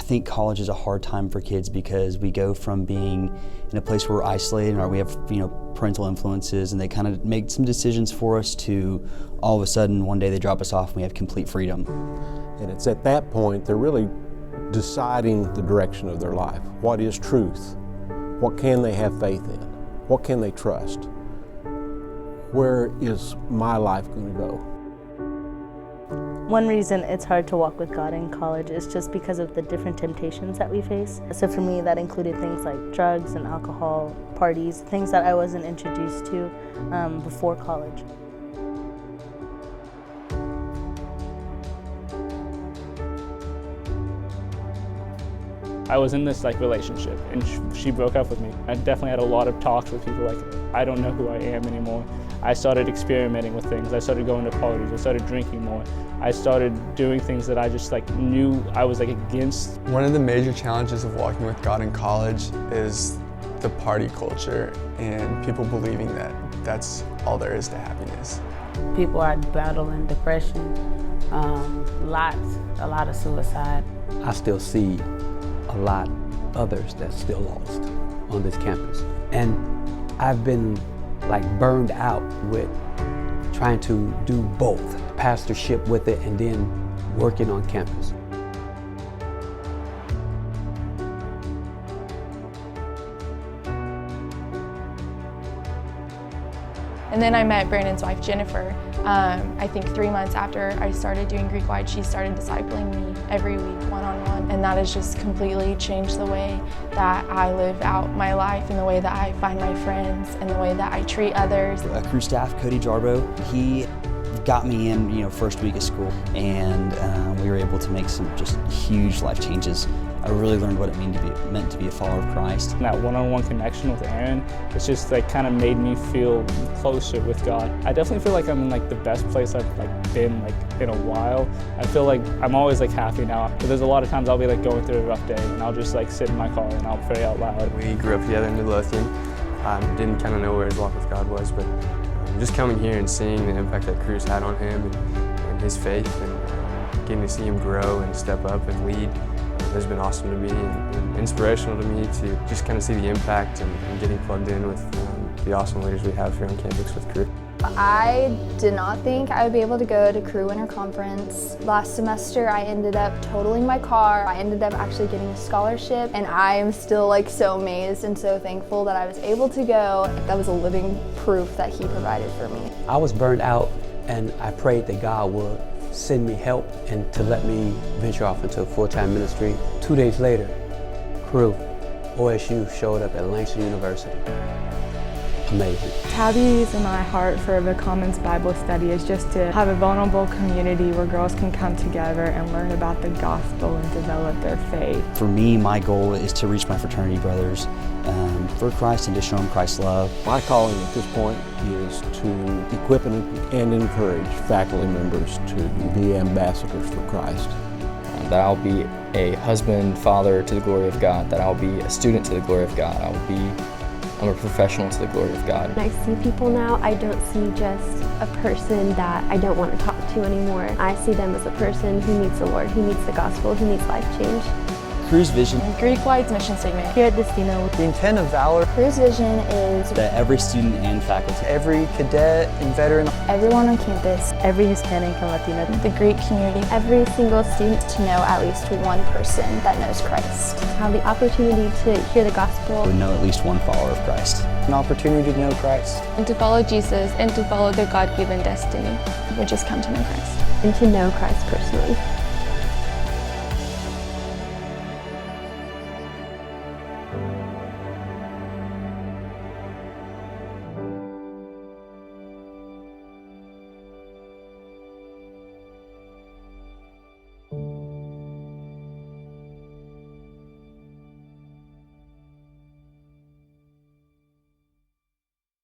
think college is a hard time for kids because we go from being in a place where we're isolated or we have parental influences and they kind of make some decisions for us to all of a sudden one day they drop us off and we have complete freedom. And it's at that point they're really deciding the direction of their life. What is truth? What can they have faith in? What can they trust? Where is my life going to go? One reason it's hard to walk with God in college is just because of the different temptations that we face. So for me, that included things like drugs and alcohol, parties, things that I wasn't introduced to before college. I was in this relationship and she broke up with me. I definitely had a lot of talks with people I don't know who I am anymore. I started experimenting with things. I started going to parties. I started drinking more. I started doing things that I just knew I was against. One of the major challenges of walking with God in college is the party culture and people believing that that's all there is to happiness. People are battling depression, a lot of suicide. I still see a lot others that's still lost on this campus. And I've been burned out with trying to do both, pastorship with it and then working on campus. And then I met Brandon's wife, Jennifer. I think 3 months after I started doing Greek Light, she started discipling me every week, one-on-one. And that has just completely changed the way that I live out my life and the way that I find my friends and the way that I treat others. Crew staff, Cody Jarbo, he got me in, first week of school, and we were able to make some just huge life changes. I really learned what it meant to be a follower of Christ. And that one-on-one connection with Aaron, it's just kind of made me feel closer with God. I definitely feel like I'm in the best place I've been in a while. I feel like I'm always happy now. But there's a lot of times I'll be going through a rough day and I'll just sit in my car and I'll pray out loud. We grew up together in Midlothian. Didn't kind of know where his walk with God was, but just coming here and seeing the impact that Cruz had on him and his faith and getting to see him grow and step up and lead has been awesome to me and inspirational to me to just kind of see the impact and getting plugged in with the awesome leaders we have here on campus with Cru. I did not think I would be able to go to Cru Winter Conference. Last semester I ended up totaling my car. I ended up actually getting a scholarship, and I am still so amazed and so thankful that I was able to go. That was a living proof that he provided for me. I was burned out and I prayed that God would send me help and to let me venture off into full-time ministry. 2 days later, Cru, OSU showed up at Langston University. Amazing. Tabby's and my heart for the Commons Bible Study is just to have a vulnerable community where girls can come together and learn about the gospel and develop their faith. For me, my goal is to reach my fraternity brothers for Christ and to show them Christ's love. My calling at this point is to equip and encourage faculty members to be ambassadors for Christ. That I'll be a husband, father to the glory of God, that I'll be a student to the glory of God, I'm a professional to the glory of God. When I see people now, I don't see just a person that I don't want to talk to anymore. I see them as a person who needs the Lord, who needs the gospel, who needs life change. Cru's vision. Greek Light's mission statement. Here at Destino, The intent of Valor. Cru's vision is That every student and faculty, Every cadet and veteran, everyone on campus, every Hispanic and Latino, The Greek community. every single student to know at least one person that knows Christ. Have the opportunity to hear the gospel. would know at least one follower of Christ. an opportunity to know Christ. And to follow Jesus and to follow their God-given destiny, which is come to know Christ. And to know Christ personally.